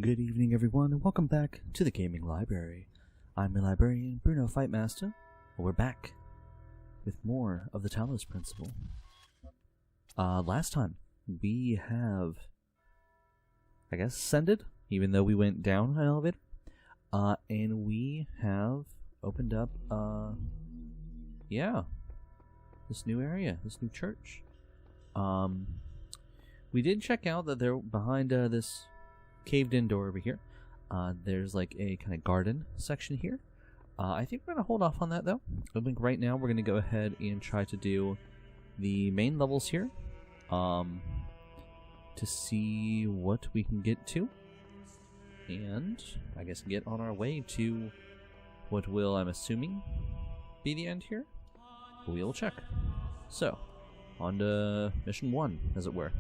Good evening, everyone, and welcome back to the Gaming Library. I'm your librarian, Bruno Fightmaster, and we're back with more of the Talos Principle. Last time, we have, I guess, ascended, even though we went down an elevator, and we have opened up, this new area, this new church. We did check out that they're behind this caved-in door over here. There's like a kind of garden section here. I think we're going to hold off on that though. I think right now we're going to go ahead and try to do the main levels here to see what we can get to. And I guess get on our way to what will, I'm assuming, be the end here. We'll check. So, on to mission 1, as it were.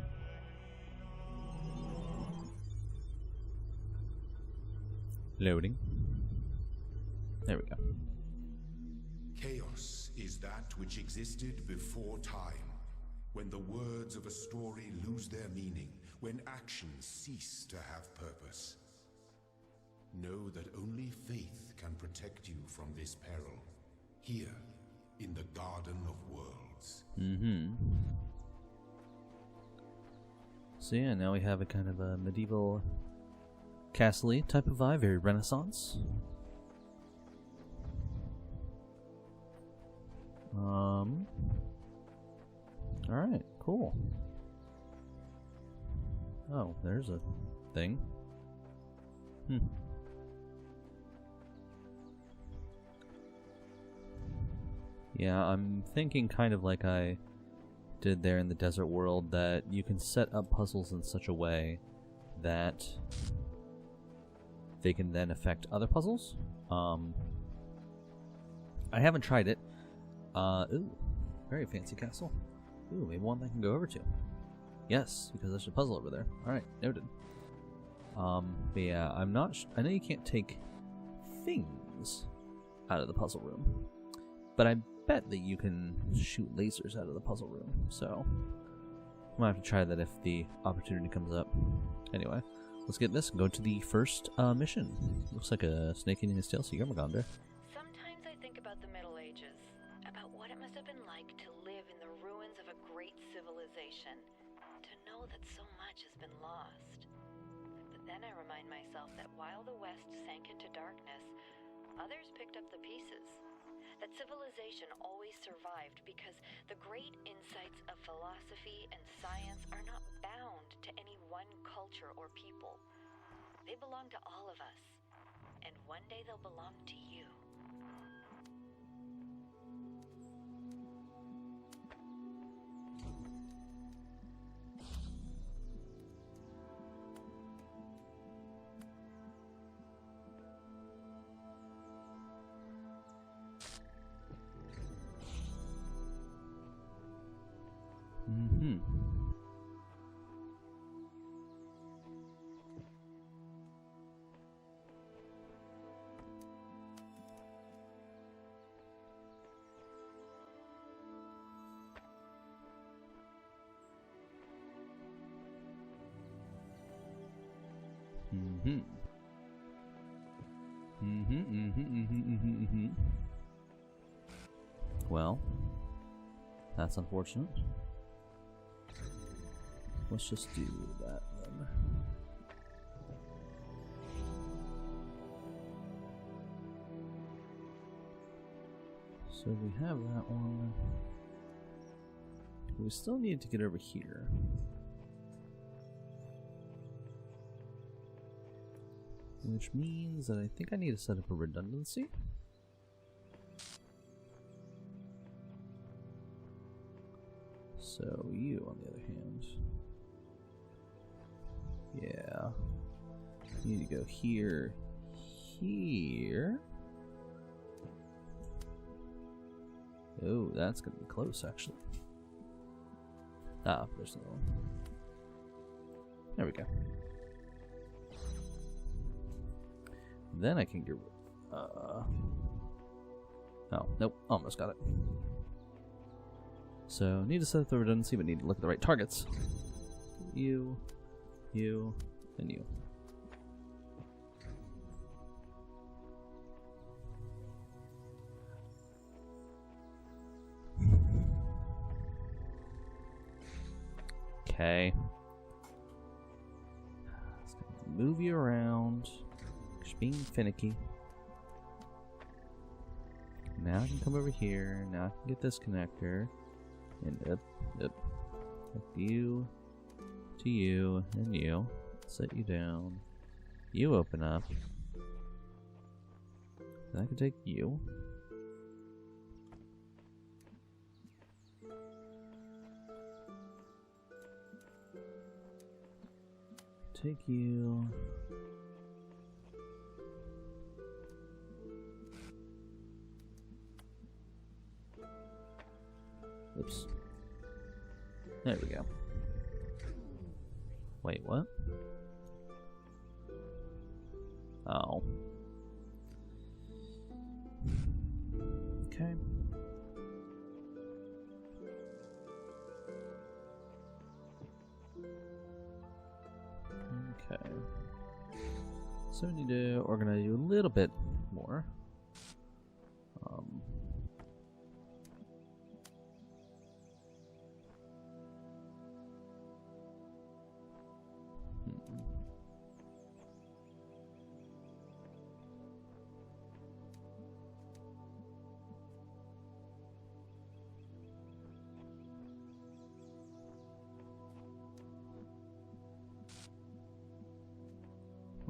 Loading. There we go. Chaos is that which existed before time, when the words of a story lose their meaning, when actions cease to have purpose. Know that only faith can protect you from this peril, here in the Garden of Worlds. So yeah, now we have a kind of a medieval castle-y type of vibe, very Renaissance. Alright, cool. Oh, there's a thing. Yeah, I'm thinking kind of like I did there in the desert world, that you can set up puzzles in such a way that they can then affect other puzzles. I haven't tried it. Ooh, very fancy castle. Ooh, maybe one I can go over to. Yes, because there's a puzzle over there. Alright, noted. But yeah, I'm not I know you can't take things out of the puzzle room, but I bet that you can shoot lasers out of the puzzle room, so I might have to try that if the opportunity comes up. Anyway, let's get this and go to the first mission. Looks like a snake eating his tail, so Yermagander. Sometimes I think about the Middle Ages, about what it must have been like to live in the ruins of a great civilization, to know that so much has been lost. But then I remind myself that while the West sank into darkness, others picked up the pieces. That civilization always survived because the great insights of philosophy and science are not bound to any one culture or people. They belong to all of us, and one day they'll belong to you. Well, that's unfortunate. Let's just do that then. So we have that one. We still need to get over here. Which means that I think I need to set up a redundancy. So you, on the other hand, yeah, you need to go here, here. Oh, that's gonna be close, actually. Ah, there's another one. There we go. Then I can get. Oh, nope, almost got it. So, need to set up the redundancy, but need to look at the right targets. You, and you. Okay. It's gonna move you around. Just being finicky. Now I can come over here. Now I can get this connector. And up. Connect you to you and you. Set you down. You open up. Then I can take you. Take you. Oops. There we go. Wait, what? Oh. Okay. Okay. So we need to organize you a little bit more.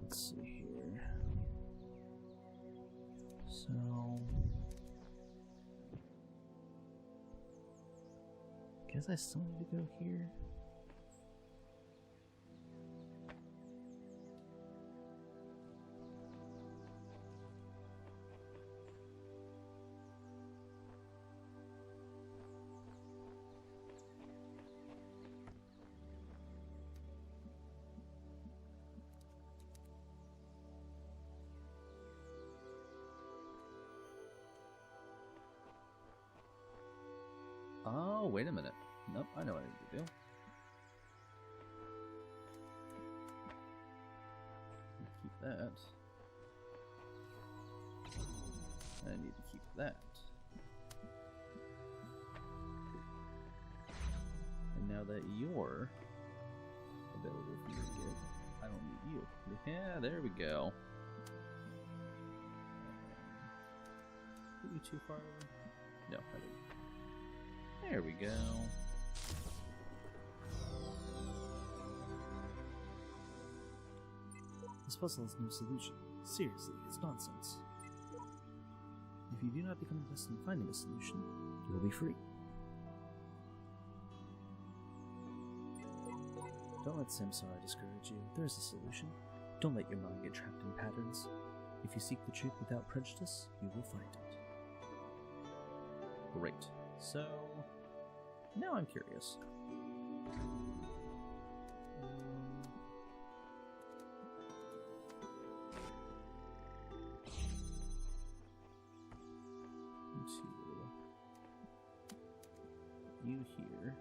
Let's see here. So, guess I still need to go here. Oh, wait a minute. Nope, I know what I need to do. Keep that. I need to keep that. And now that you're available for me to get, I don't need you. Yeah, there we go. Put you too far over? No, I didn't. There we go. This puzzle has no solution. Seriously, it's nonsense. If you do not become the best in finding a solution, you will be free. Don't let samsara discourage you. There is a solution. Don't let your mind get trapped in patterns. If you seek the truth without prejudice, you will find it. Great. So, now I'm curious. You here.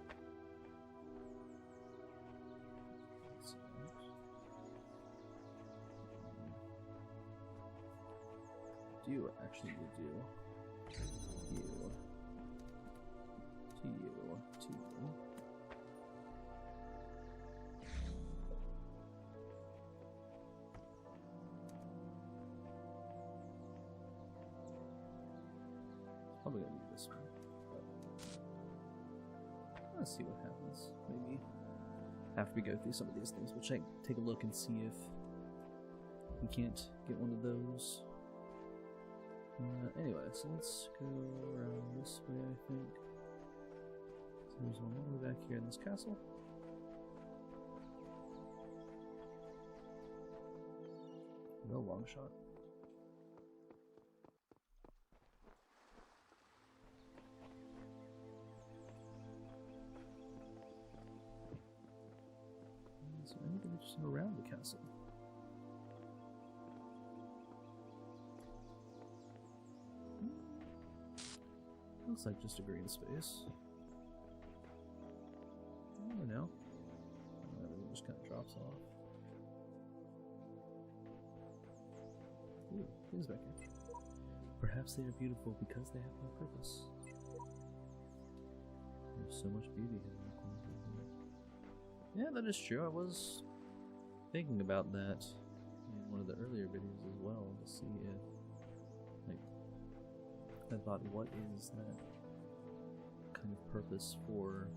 Do actually need to do you. To you. Probably gonna do this one. Let's see what happens. Maybe after we go through some of these things, we'll take a look and see if we can't get one of those. Anyway, so let's go around this way, I think. So there's one all the way back here in this castle. No long shot. Is there anything interesting around the castle? Looks like just a green space. I don't know. Everything just kind of drops off. Ooh, things back here. Perhaps they are beautiful because they have no purpose. There's so much beauty in the corners of them. Yeah, that is true. I was thinking about that in one of the earlier videos as well, to see if, like, I thought, what is that kind of purpose for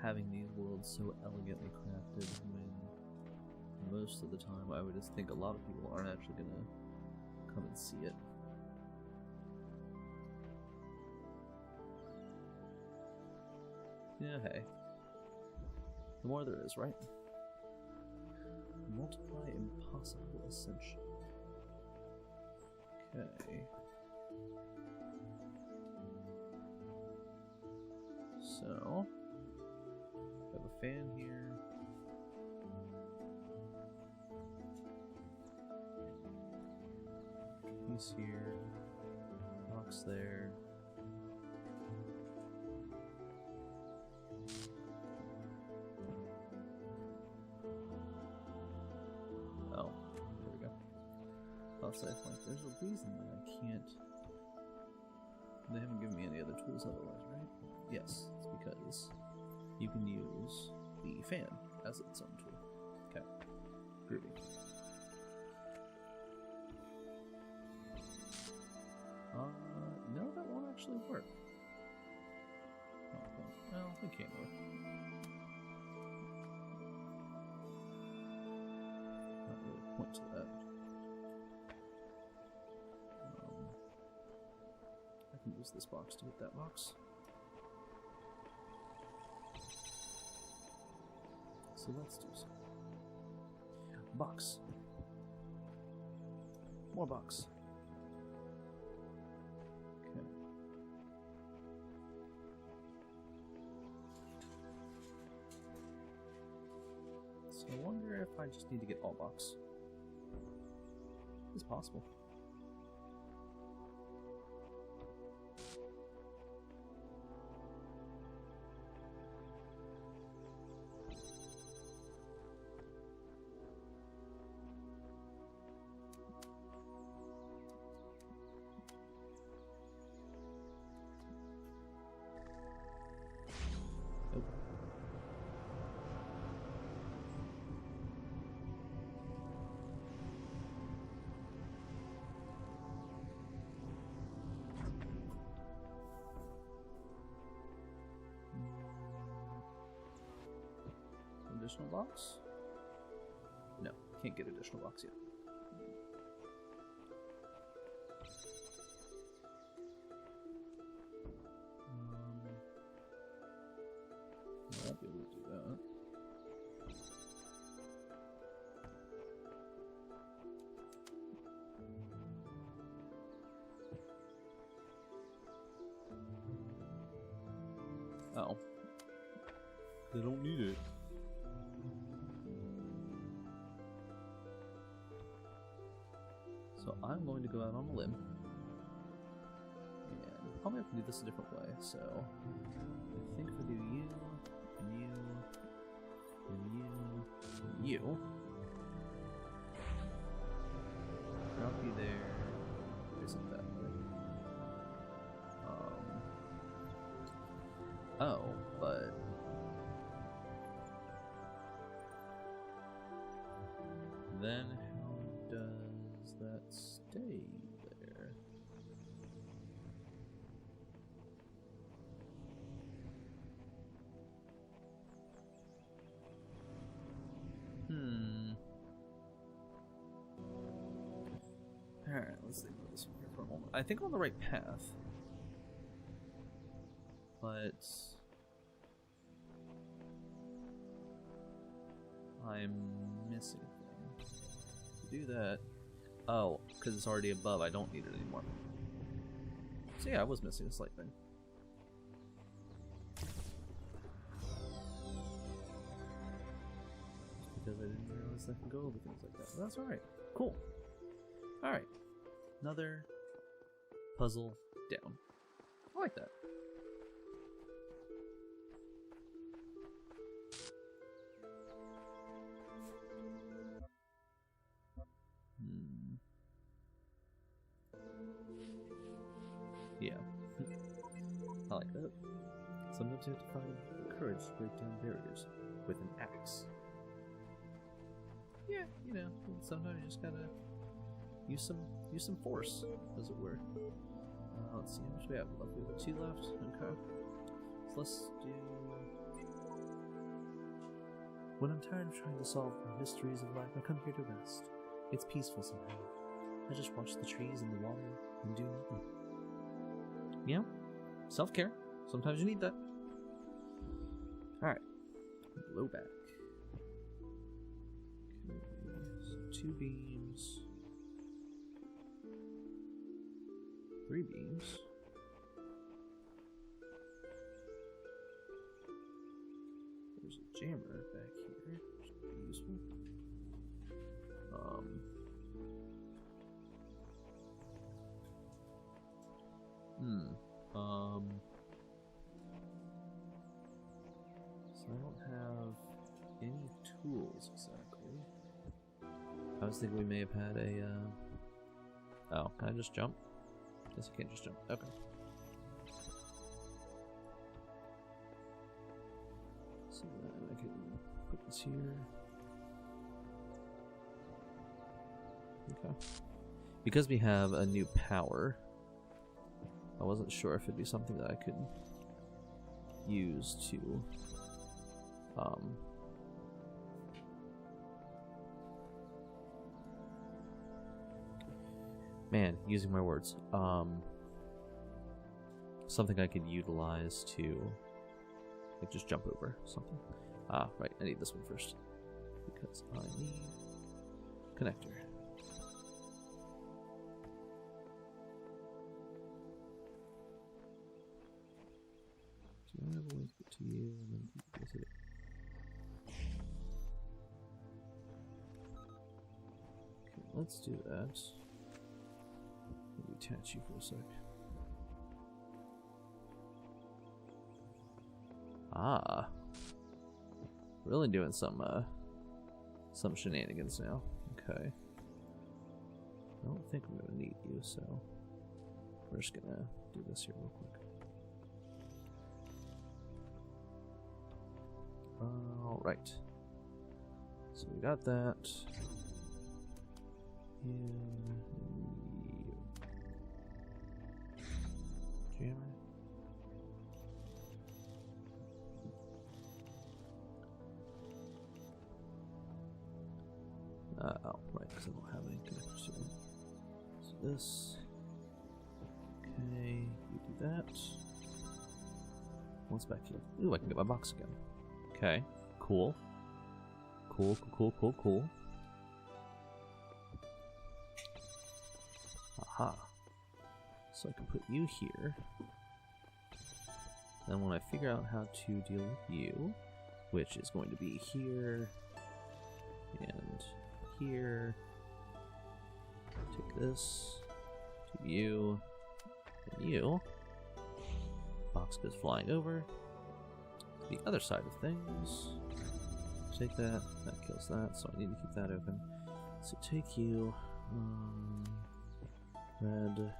having these worlds so elegantly crafted when most of the time I would just think a lot of people aren't actually gonna come and see it. Yeah, hey. The more there is, right? Multiply impossible ascension. Okay. So, we have a fan here. Piece here. Box there. Oh, there we go. I'll say, like, there's a reason that I can't. They haven't given me any other tools otherwise, right? Yes, it's because you can use the fan as its own tool. Okay. Groovy. No, that won't actually work. Okay. Well, it can't work. Not really point to that. I can use this box to hit that box. So let's do so. Box. More box. Okay. So I wonder if I just need to get all box. It's possible. Additional box? No, can't get additional box yet. I won't be able to do that. Oh. They don't need it. So I'm going to go out on a limb, and probably have to do this a different way, so I think if I do you, and you, and you, and you, drop you there, isn't that way? Oh, but then how does that stay there? Alright, let's think about this one here for a moment. I think I'm on the right path. But I'm missing a thing. To do that, oh, because it's already above, I don't need it anymore. So yeah, I was missing a slight thing. Because I didn't realize I could go over things like that. But that's alright. Cool. Alright. Another puzzle down. I like that. Yeah. I like that. Sometimes you have to find the courage to break down barriers. with an axe. Yeah, you know, sometimes you just gotta use some force, as it were. Let's see, how much we have left? We have 2 left. Okay. So let's do. When I'm tired of trying to solve the mysteries of life, I come here to rest. It's peaceful somehow. I just watch the trees and the water and do nothing. Yeah, self-care. Sometimes you need that. Alright. Low back. Okay, so 2 beams. 3 beams. There's a jammer back here, which could be useful. So I don't have any tools exactly. I was thinking we may have had a, oh, can I just jump? Guess I can't just jump. Okay. So then I can put this here. Okay. Because we have a new power, I wasn't sure if it'd be something that I could use to man, using my words. Something I could utilize to like just jump over something. Ah, right, I need this one first. Because I need connector. So I have a link to you and then is it? Okay, let's do that. Let me attach you for a sec. Ah, really doing some shenanigans now. Okay, I don't think I'm gonna need you, so we're just gonna do this here real quick. All right, so we got that. Jammer. Oh, right, because I don't have any connectors here. So this. Okay, you do that. What's back here? Ooh, I can get my box again. Okay, cool. Cool. Aha. So I can put you here. Then when I figure out how to deal with you, which is going to be here and here, take this to you and you. Box goes flying over to the other side of things. Take that, that kills that, so I need to keep that open. So take you, red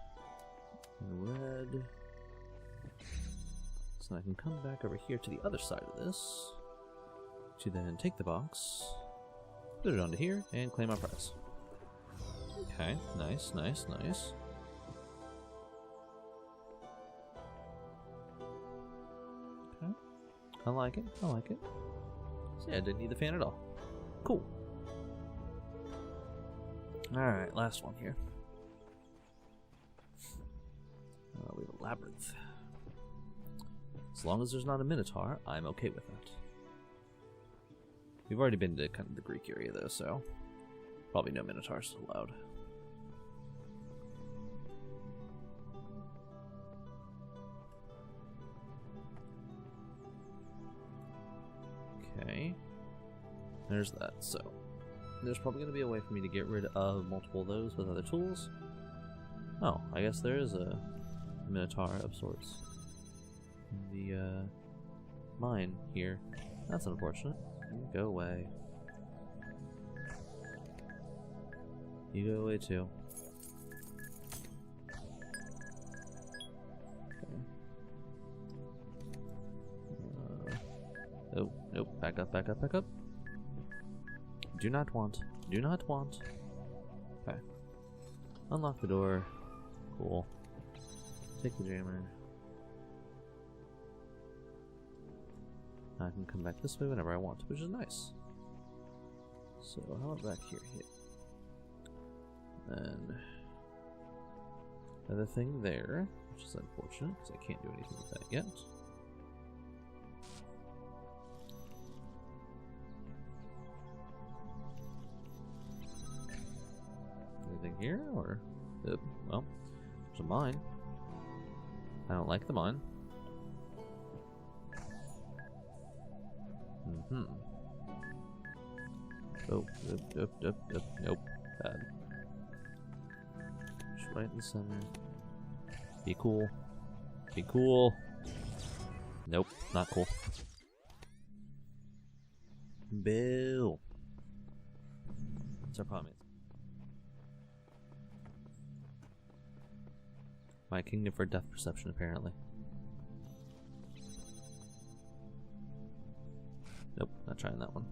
and red. So I can come back over here to the other side of this to then take the box, put it onto here, and claim our prize. Okay, nice. Okay, I like it. So yeah, I didn't need the fan at all. Cool. Alright, last one here. We have a labyrinth. As long as there's not a minotaur, I'm okay with that. We've already been to kind of the Greek area though, so probably no minotaurs allowed. Okay, there's that. So there's probably going to be a way for me to get rid of multiple of those with other tools. Oh, I guess there is a minotaur of sorts in the mine here. That's unfortunate. You go away. You go away too. Okay. Oh, nope. Back up, back up, back up. Do not want. Do not want. Okay. Unlock the door. Cool. Take the jammer. I can come back this way whenever I want, which is nice. So, how about back here? Then, another thing there, which is unfortunate, because I can't do anything with that yet. Anything here, or... well, there's a mine. I don't like the mine. Oh, nope. Bad. Just right in the center. Be cool. Be cool. Nope, not cool. Bill. What's our problem? My kingdom for depth perception, apparently. Nope, not trying that one.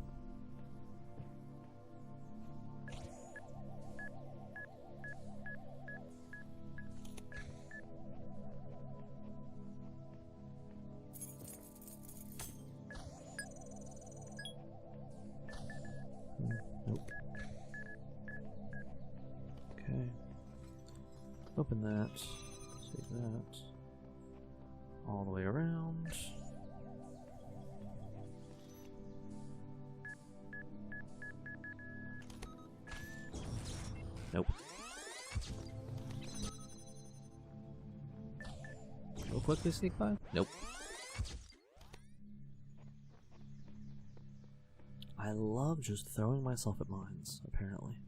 Nope. Okay. Open that. Save that. All the way around. Nope. Real quickly sneak by? Nope. I love just throwing myself at mines, apparently.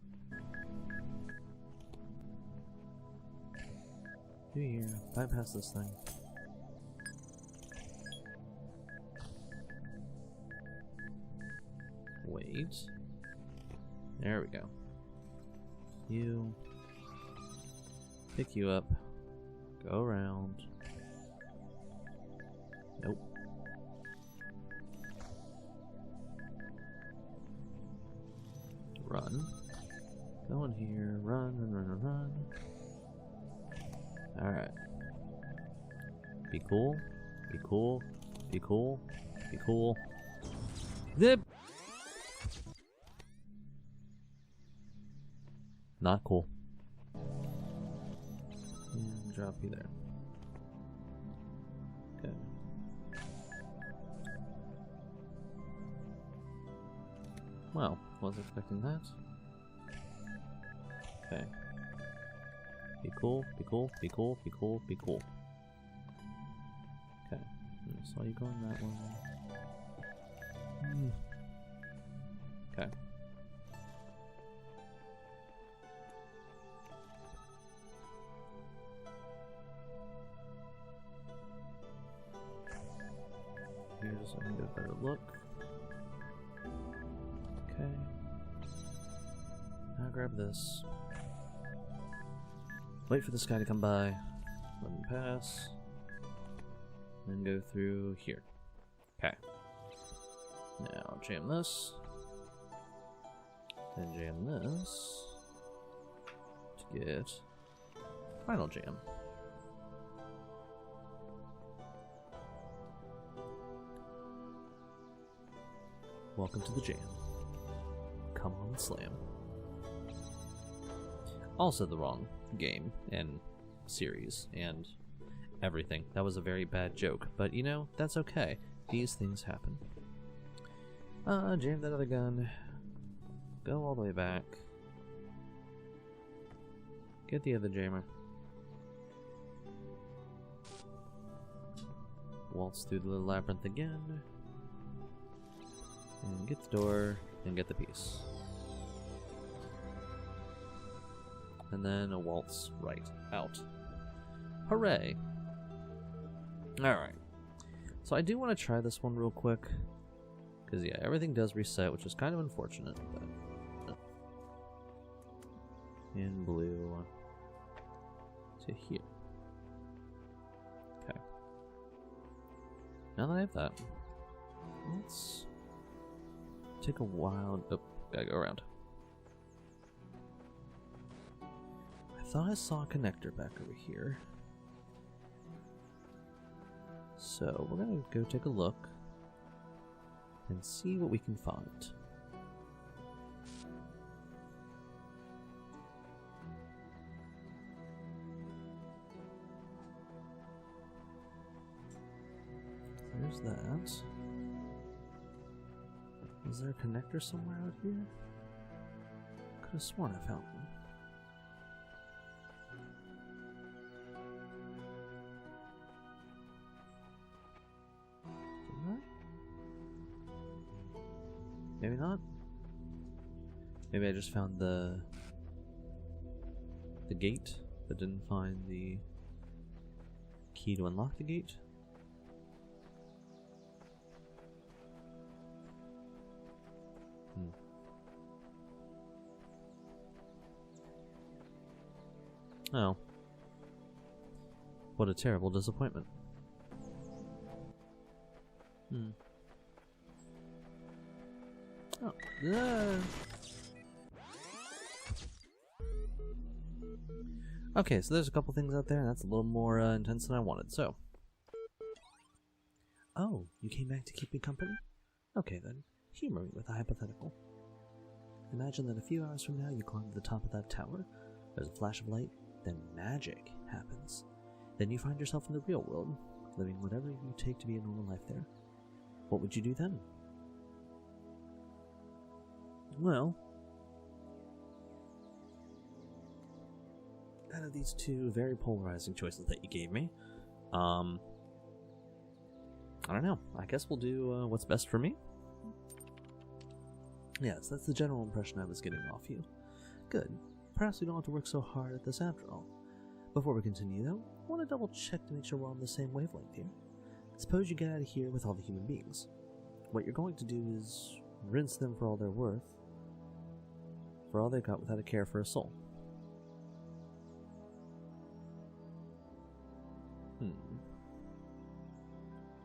Do here, bypass this thing. Wait. There we go. You. Pick you up. Go around. Nope. Run. Go in here. Run, run, run, run, run. Alright. Be cool. Be cool. Be cool. Be cool. Zip! Not cool. And drop you there. Okay. Well, wasn't expecting that. Okay. Be cool, be cool, be cool, be cool, be cool. Okay. I saw you going that way. Okay. Here's so I can get a better look. Okay. Now grab this. Wait for this guy to come by. Let him pass. Then go through here. Okay. Now jam this. Then jam this. To get final jam. Welcome to the jam. Come on, slam. Also the wrong game and series and everything. That was a very bad joke, but you know, that's okay. These things happen. Jam that other gun. Go all the way back. Get the other jammer. Waltz through the little labyrinth again. And get the door, and get the piece. And then a waltz right out. Hooray! Alright. So I do want to try this one real quick. Because yeah, everything does reset, which is kind of unfortunate. But in blue to here. Okay. Now that I have that, let's take a wild... Oh, gotta go around. I thought I saw a connector back over here. So, we're gonna go take a look and see what we can find. There's that. Is there a connector somewhere out here? Could have sworn I found one. Didn't I? Maybe not. Maybe I just found the gate, but didn't find the key to unlock the gate. Oh. What a terrible disappointment. Oh. Okay, so there's a couple things out there, and that's a little more intense than I wanted, so. Oh, you came back to keep me company? Okay then, humor me with a hypothetical. Imagine that a few hours from now you climb to the top of that tower, there's a flash of light, then magic happens. Then you find yourself in the real world, living whatever you take to be a normal life there. What would you do then? Well, out of these two very polarizing choices that you gave me, I don't know. I guess we'll do what's best for me. Yes, that's the general impression I was getting off you. Good. Perhaps we don't have to work so hard at this after all. Before we continue, though, I want to double check to make sure we're on the same wavelength here. Suppose you get out of here with all the human beings. What you're going to do is rinse them for all they're worth, for all they've got without a care for a soul.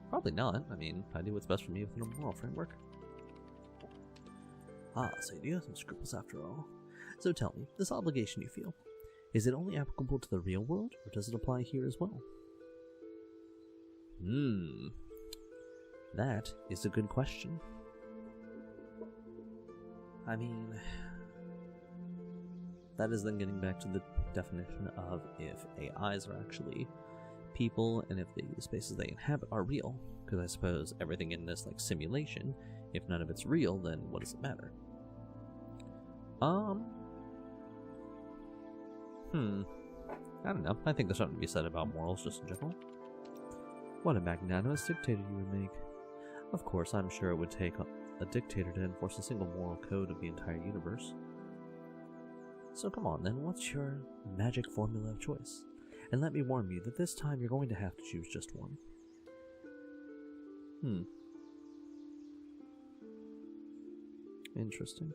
Probably not. I mean, I do what's best for me within a moral framework. Ah, so you do have some scruples after all. So tell me, this obligation you feel, is it only applicable to the real world, or does it apply here as well? That is a good question. I mean, that is then getting back to the definition of if AIs are actually people, and if the spaces they inhabit are real, because I suppose everything in this, like, simulation, if none of it's real, then what does it matter? I don't know. I think there's something to be said about morals just in general. What a magnanimous dictator you would make. Of course, I'm sure it would take a dictator to enforce a single moral code of the entire universe. So come on then, what's your magic formula of choice? And let me warn you that this time you're going to have to choose just one. Interesting.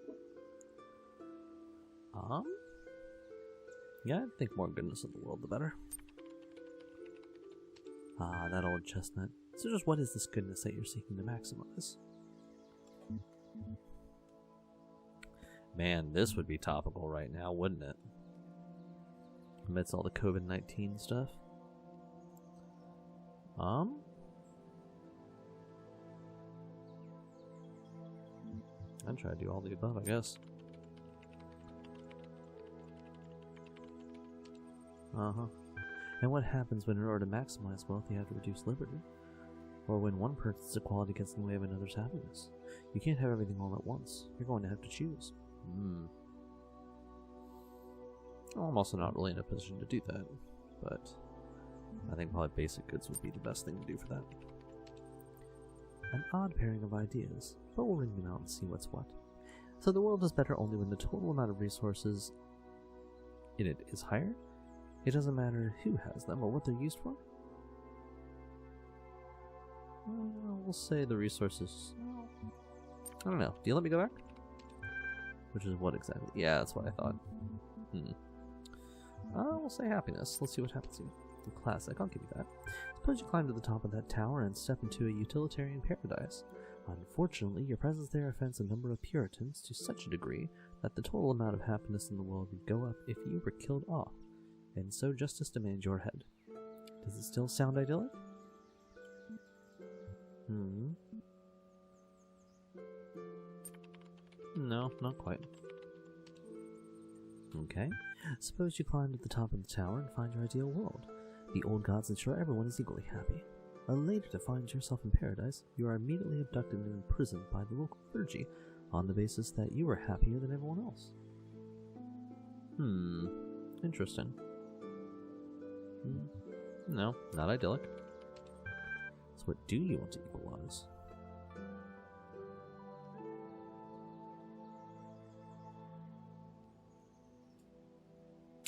Yeah, I think more goodness of the world, the better. Ah, that old chestnut. So just what is this goodness that you're seeking to maximize? Man, this would be topical right now, wouldn't it? Amidst all the COVID-19 stuff. I'd try to do all the above, I guess. And what happens when in order to maximize wealth you have to reduce liberty? Or when one person's equality gets in the way of another's happiness? You can't have everything all at once. You're going to have to choose. I'm also not really in a position to do that, but I think probably basic goods would be the best thing to do for that. An odd pairing of ideas, but we'll ring them out and see what's what. So the world is better only when the total amount of resources in it is higher? It doesn't matter who has them or what they're used for? We'll say the resources... I don't know. Do you let me go back? Which is what exactly? Yeah, that's what I thought. We'll say happiness. Let's see what happens here. Classic, I'll give you that. Suppose you climb to the top of that tower and step into a utilitarian paradise. Unfortunately, your presence there offends a number of Puritans to such a degree that the total amount of happiness in the world would go up if you were killed off, and so justice demands your head. Does it still sound idyllic? No, not quite. Okay. Suppose you climb to the top of the tower and find your ideal world. The old gods ensure everyone is equally happy. Later, to find yourself in paradise, you are immediately abducted and imprisoned by the local clergy on the basis that you are happier than everyone else. Interesting. No, not idyllic. So what do you want to equalize?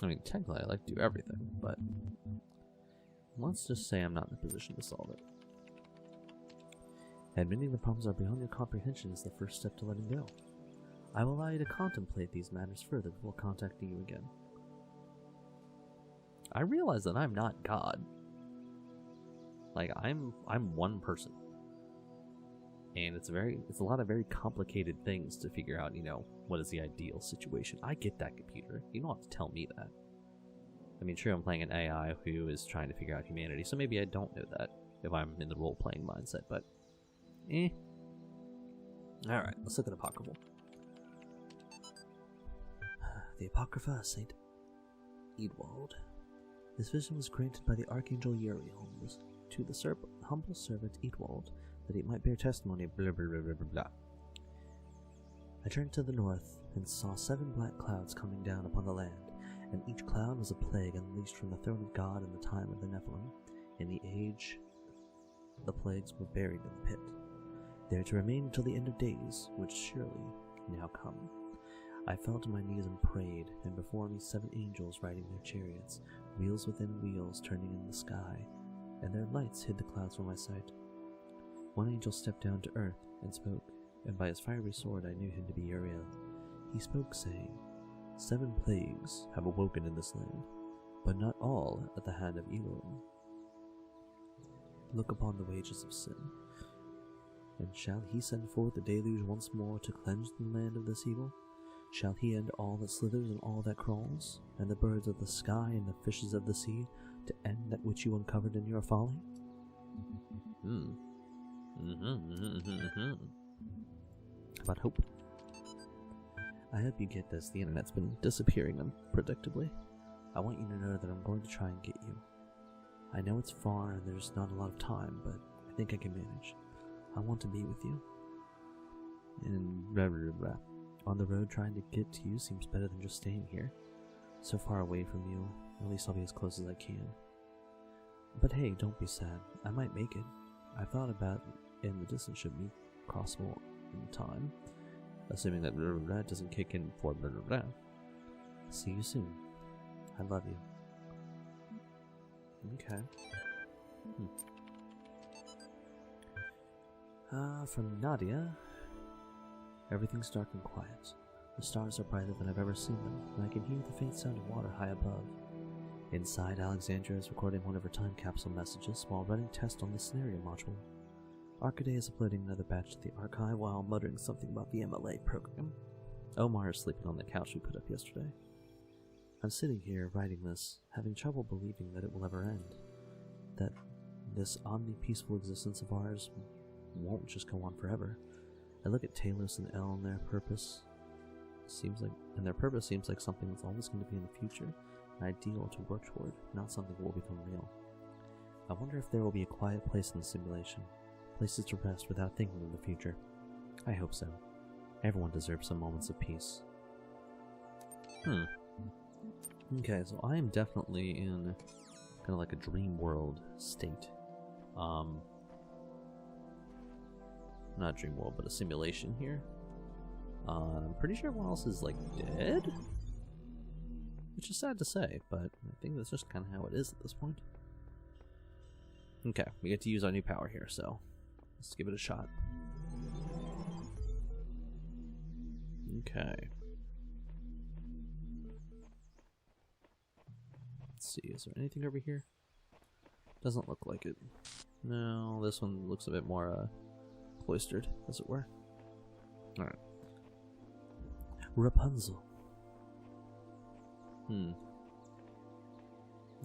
I mean, technically I like to do everything, but let's just say I'm not in a position to solve it. Admitting the problems are beyond your comprehension is the first step to letting go. I will allow you to contemplate these matters further before contacting you again. I realize that I'm not God. Like, I'm one person. And it's a lot of very complicated things to figure out, you know, what is the ideal situation. I get that, computer. You don't have to tell me that. I mean, sure, I'm playing an AI who is trying to figure out humanity, so maybe I don't know that if I'm in the role-playing mindset, but Alright, let's look at Apocryphal. The Apocrypha of Saint Eadwald. This vision was granted by the Archangel Uriel to the humble servant Eadwald, that he might bear testimony, blah blah blah blah blah. I turned to the north and saw 7 black clouds coming down upon the land, and each cloud was a plague unleashed from the throne of God in the time of the Nephilim. In the age, the plagues were buried in the pit, there to remain until the end of days, which surely now come. I fell to my knees and prayed, and before me 7 angels riding their chariots, wheels within wheels turning in the sky, and their lights hid the clouds from my sight. One angel stepped down to earth and spoke, and by his fiery sword I knew him to be Uriel. He spoke, saying, 7 plagues have awoken in this land, but not all at the hand of Elohim. Look upon the wages of sin, and shall he send forth the deluge once more to cleanse the land of this evil? Shall he end all that slithers and all that crawls, and the birds of the sky and the fishes of the sea, to end that which you uncovered in your folly? About hope. I hope you get this. The internet's been disappearing unpredictably. I want you to know that I'm going to try and get you. I know it's far and there's not a lot of time, but I think I can manage. I want to be with you. And on the road, trying to get to you seems better than just staying here. So far away from you, at least I'll be as close as I can. But hey, don't be sad. I might make it. I thought about in the distance should be crossable in time, assuming that doesn't kick in before See you soon. I love you. Okay. From Nadia. Everything's dark and quiet. The stars are brighter than I've ever seen them, and I can hear the faint sound of water high above. Inside, Alexandria is recording one of her time capsule messages while running tests on the scenario module. Arcade is uploading another batch to the archive while muttering something about the MLA program. Omar is sleeping on the couch we put up yesterday. I'm sitting here writing this, having trouble believing that it will ever end. That this omni-peaceful existence of ours won't just go on forever. I look at Talos and Elle and their purpose seems like something that's always going to be in the future, an ideal to work toward, not something that will become real. I wonder if there will be a quiet place in the simulation, places to rest without thinking of the future. I hope so. Everyone deserves some moments of peace. Okay, so I am definitely in kind of like a dream world state. Not dream world, but a simulation here. I'm pretty sure everyone else is like dead, which is sad to say, but I think that's just kind of how it is at this point. Okay, we get to use our new power here, so let's give it a shot. Okay. Let's see, is there anything over here? Doesn't look like it. No, this one looks a bit more cloistered, as it were. Alright. Rapunzel.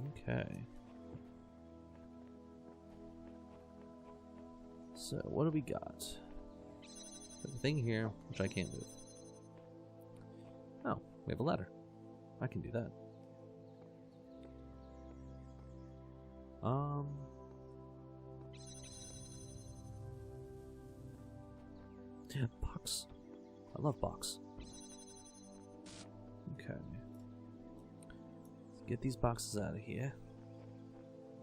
Okay. So, what do we got? Got a thing here, which I can't move. Oh, we have a ladder. I can do that. Yeah, box. I love box. Okay. Let's get these boxes out of here.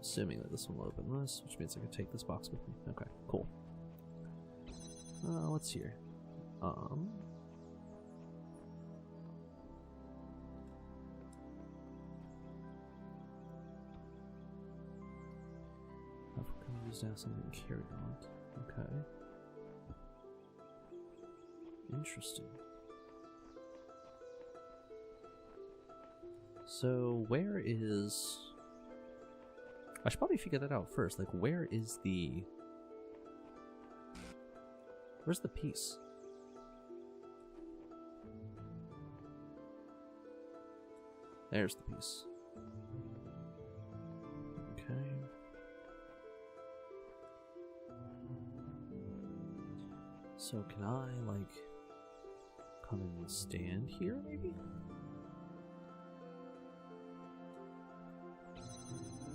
Assuming that this one will open this, which means I can take this box with me. Okay, cool. What's here? African used to have something to carry on. Okay. Interesting. So, where is... I should probably figure that out first. Like, where is the... Where's the piece? There's the piece. Okay. So can I, like, come and stand here, maybe?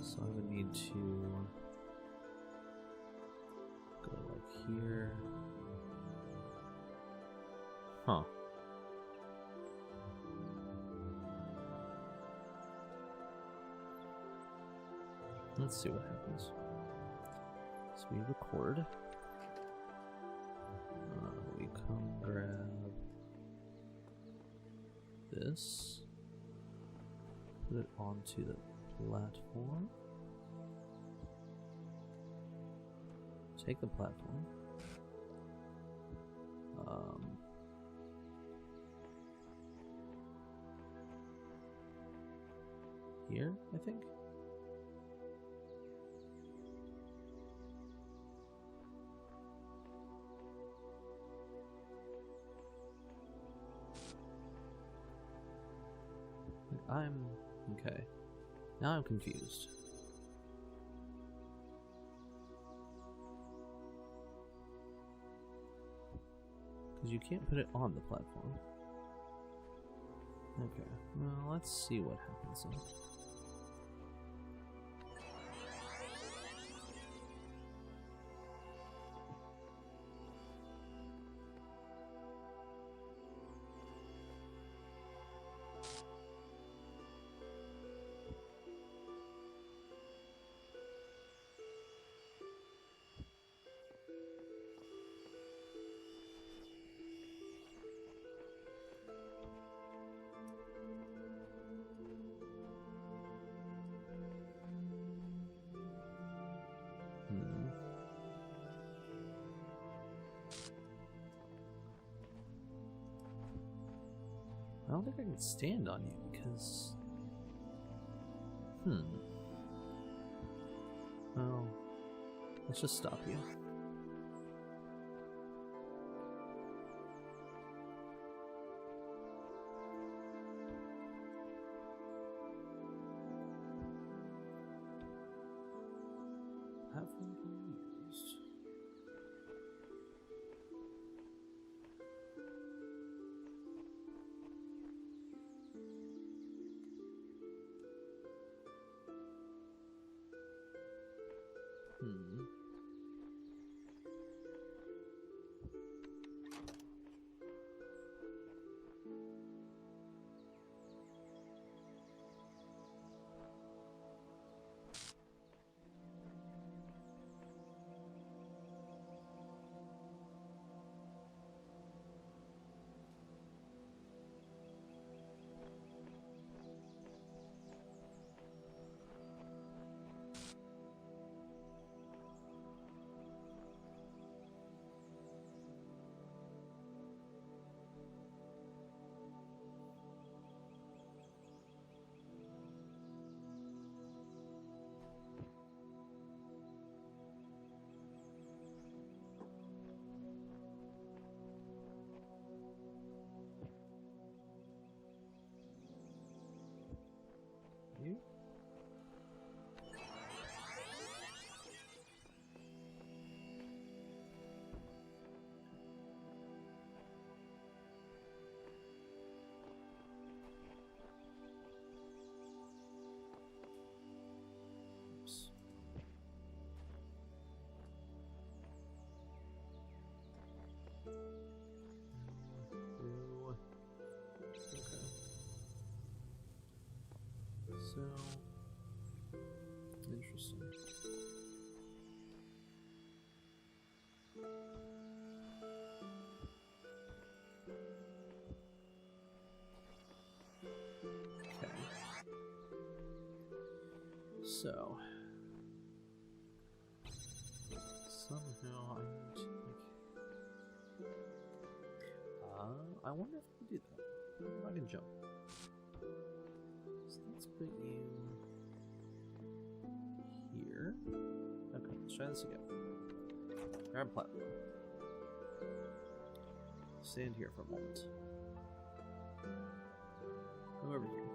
So I would need to go, like, here. Huh. Let's see what happens. So we record. We come grab this. Put it onto the platform. Take the platform. Here, I think. I'm okay. Now I'm confused. Because you can't put it on the platform. Okay, well, let's see what happens then. I don't think I can stand on you because... Well, let's just stop you. Have one used. So somehow I need to, I wonder if I can do that. I wonder if I can jump. So let's put you here. Okay, let's try this again. Grab platform. Stand here for a moment. Come over here.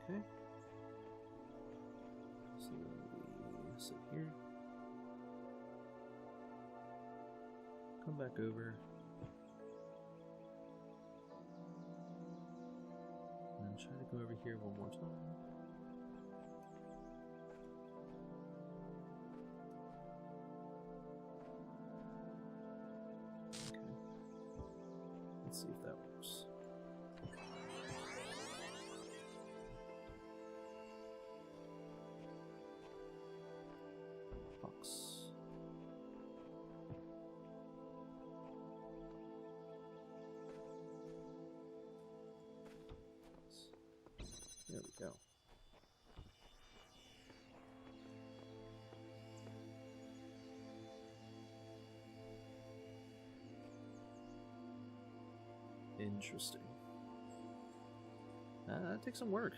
Okay. So we sit here. Come back over. And try to go over here one more time. Okay. Let's see if that works. There we go. Interesting. That takes some work.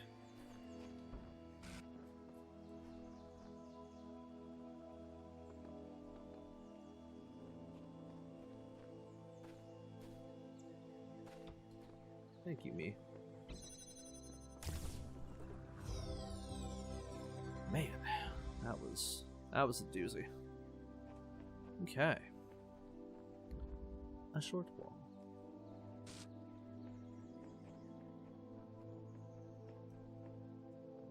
Thank you, me. Man, that was a doozy. Okay. A short wall.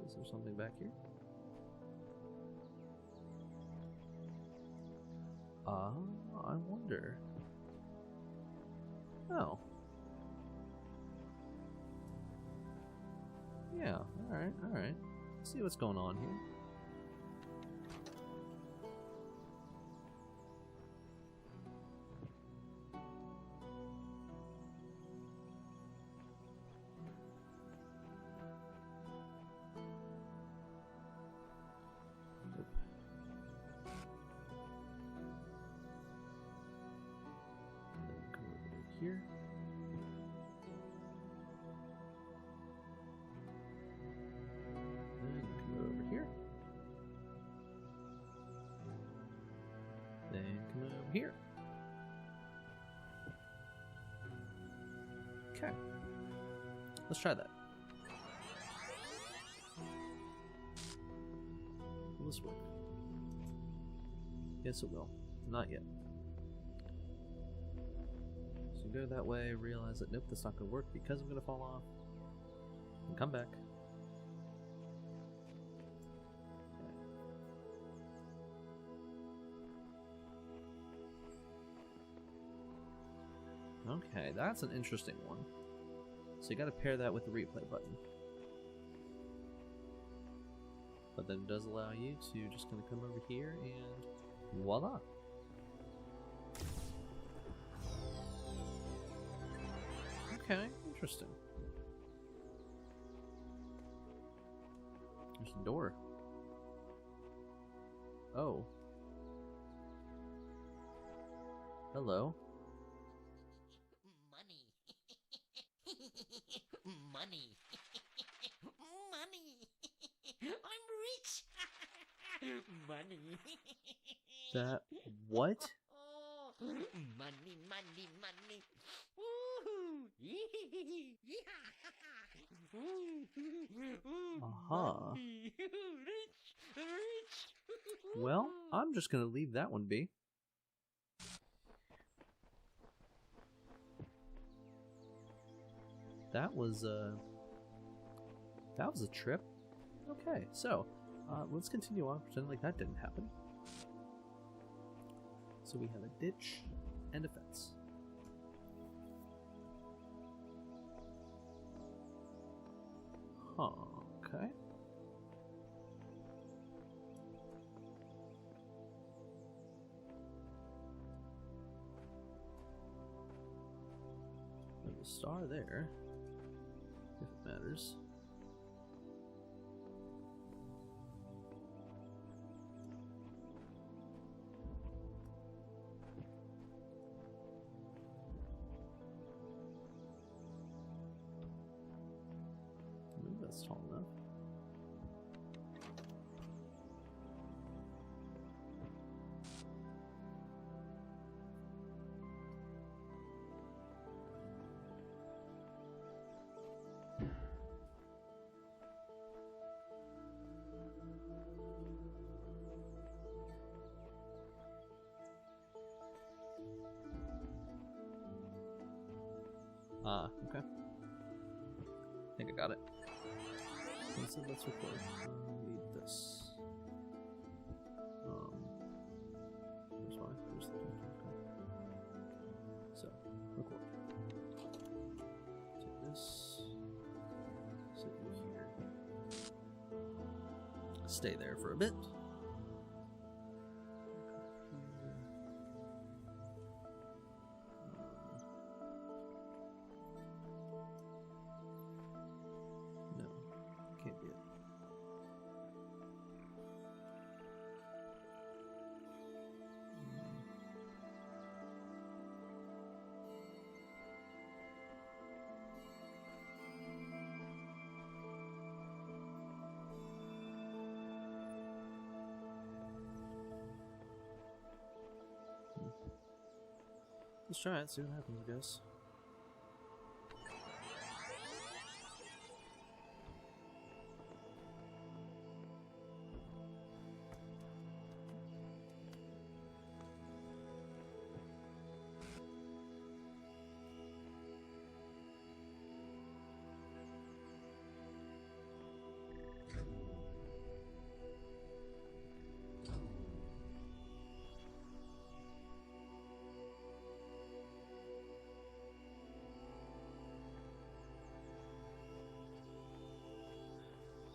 Is there something back here? I wonder. Oh. Yeah, alright. Let's see what's going on here. Here. Then come over here. Then come over here. Okay. Let's try that. Will this work? Yes, it will. Not yet. Go that way, realize that nope, that's not going to work because I'm going to fall off, and come back. Okay, that's an interesting one. So you got to pair that with the replay button. But then it does allow you to just kind of come over here and voila. Okay, interesting. There's a door. Oh. Hello. Money. Money. Money. I'm rich. Money. That what? Oh, money, money, money. Woohoo! Aha. Money. Rich, rich. Well, I'm just gonna leave that one be. That was a trip. Okay, so let's continue on, pretend like that didn't happen. So we have a ditch and a fence. Huh, okay. a star there, if it matters. Maybe that's tall enough. Ah, okay. I think I got it. So let's record. Need this. Where's mine? Where's the okay. So, record. Take this. Sit in here. Stay there for a bit. Can't be it. Let's try it, see what happens, I guess.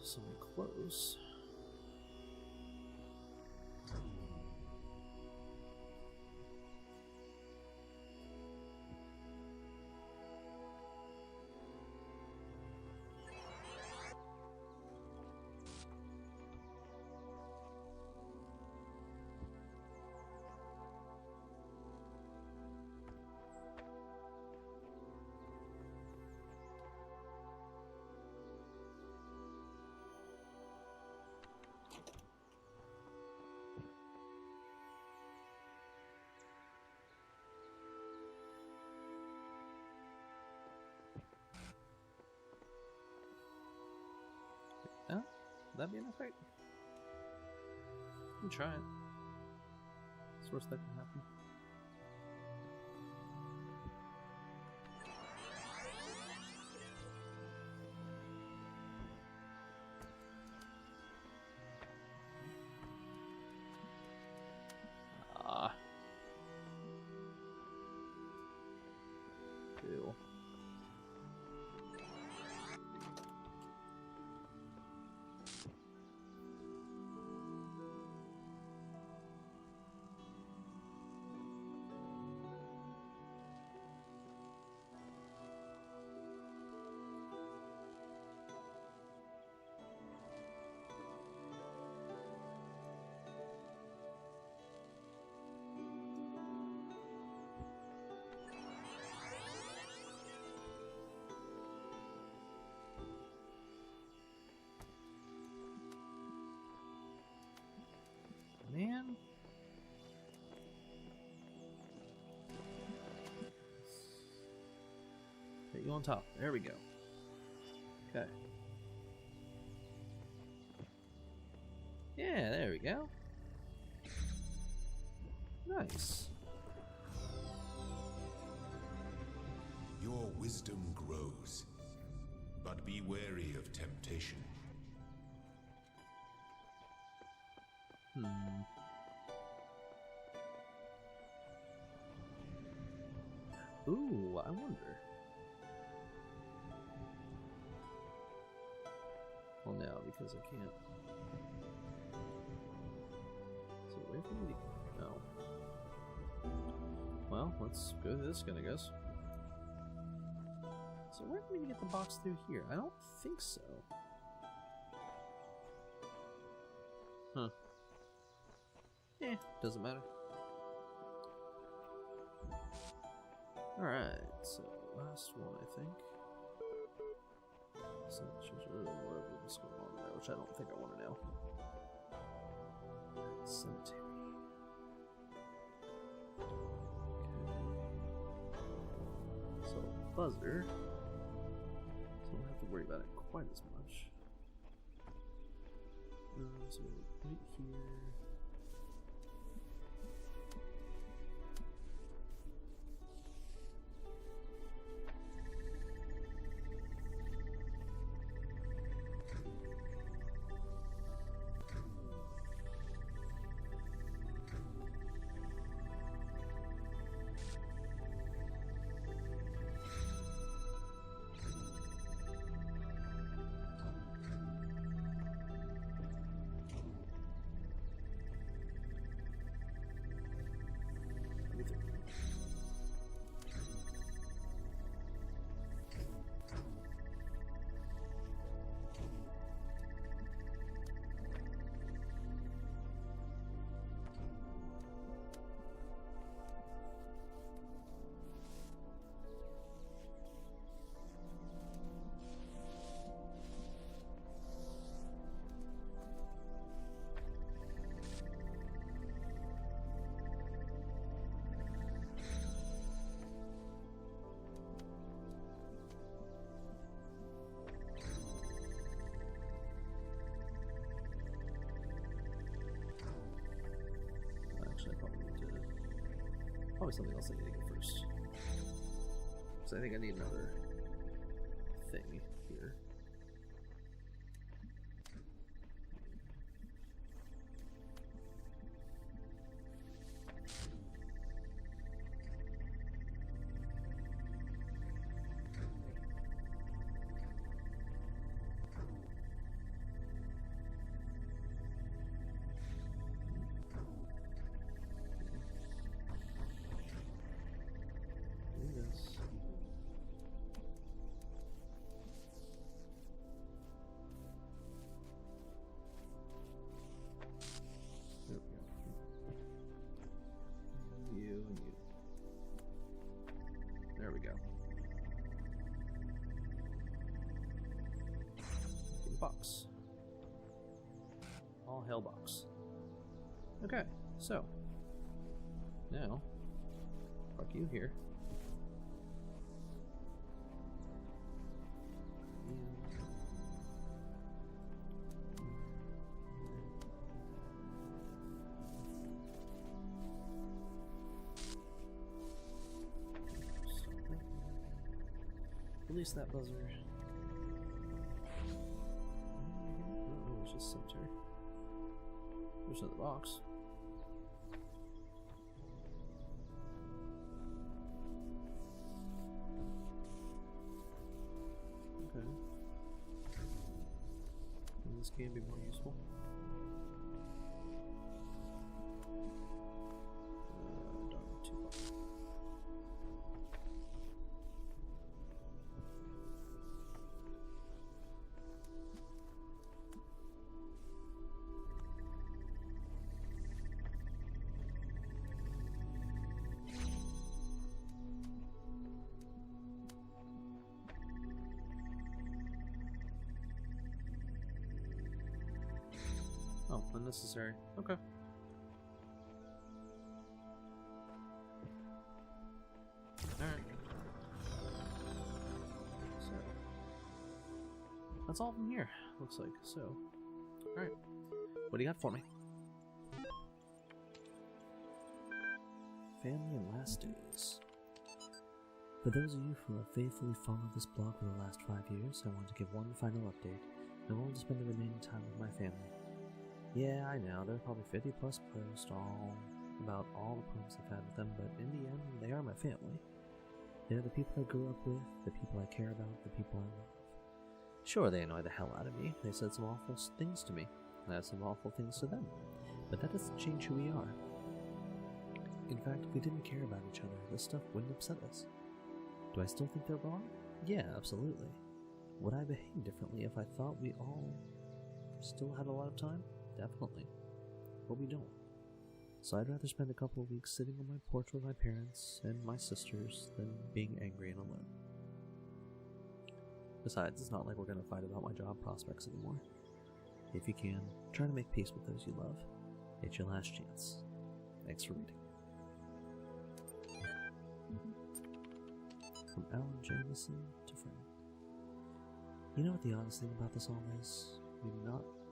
So close. Oh, that'd be enough, right? You can try it. It's the worst that can happen. Ah. Ew. Man. Get you on top. There we go. Okay. Yeah, there we go. Nice. Your wisdom grows, but be wary of temptation. Ooh, I wonder. Well, no, because I can't. Is it away from me? No. Well, let's go to this gun, I guess. So where can we get the box through here? I don't think so. Huh. Eh, doesn't matter. Alright, so last one, I think. So what's going on there, which I don't think I want to know. Cemetery. Okay. So buzzer. So I don't have to worry about it quite as much. So right here. Actually, I probably need to. Probably something else I need to get first. Because I think I need another thing here. There we go. Box. All hail box. Okay, so now park you here. Release that buzzer. Oh, it's just center. There's another box. Okay. And this can be more useful. Darn, too far. Oh, unnecessary. Okay. Alright. So that's all from here, looks like. So, alright. What do you got for me? Family and last days. For those of you who have faithfully followed this blog for the last 5 years, I want to give one final update. I want to spend the remaining time with my family. Yeah, I know, there are probably 50 plus posts about all the problems I've had with them, but in the end, they are my family. They're the people I grew up with, the people I care about, the people I love. Sure, they annoy the hell out of me. They said some awful things to me, and I had some awful things to them. But that doesn't change who we are. In fact, if we didn't care about each other, this stuff wouldn't upset us. Do I still think they're wrong? Yeah, absolutely. Would I behave differently if I thought we all still had a lot of time? Definitely. But we don't. So I'd rather spend a couple of weeks sitting on my porch with my parents and my sisters than being angry and alone. Besides, it's not like we're going to fight about my job prospects anymore. If you can, try to make peace with those you love. It's your last chance. Thanks for reading. From Alan Jamison to Fran. You know what the honest thing about this all is?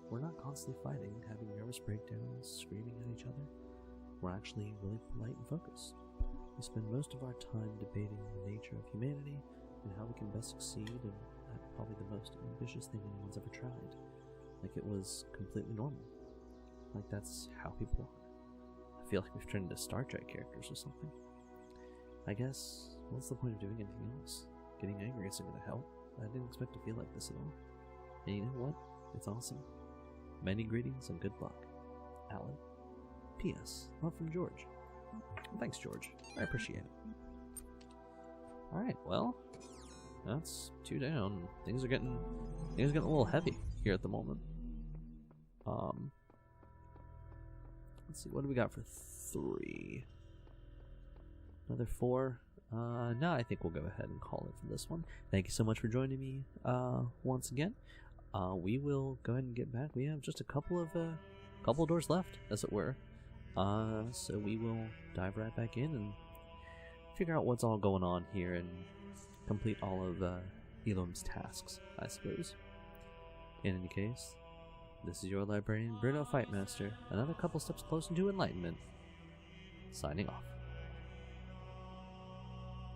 We're not constantly fighting, having nervous breakdowns, screaming at each other. We're actually really polite and focused. We spend most of our time debating the nature of humanity and how we can best succeed at probably the most ambitious thing anyone's ever tried. Like it was completely normal. Like that's how people are. I feel like we've turned into Star Trek characters or something. I guess, what's the point of doing anything else? Getting angry isn't going to help. I didn't expect to feel like this at all. And you know what? It's awesome. Many greetings and good luck. Alan. P.S. Love from George. Well, thanks, George. I appreciate it. Alright, well, that's 2 down. Things are getting a little heavy here at the moment. Let's see, what do we got for 3? Another 4. No, I think we'll go ahead and call it for this one. Thank you so much for joining me once again. We will go ahead and get back. We have just a couple of doors left, as it were. So we will dive right back in and figure out what's all going on here and complete all of Elohim's tasks, I suppose. In any case, this is your librarian, Bruno Fightmaster, another couple steps closer to enlightenment, signing off.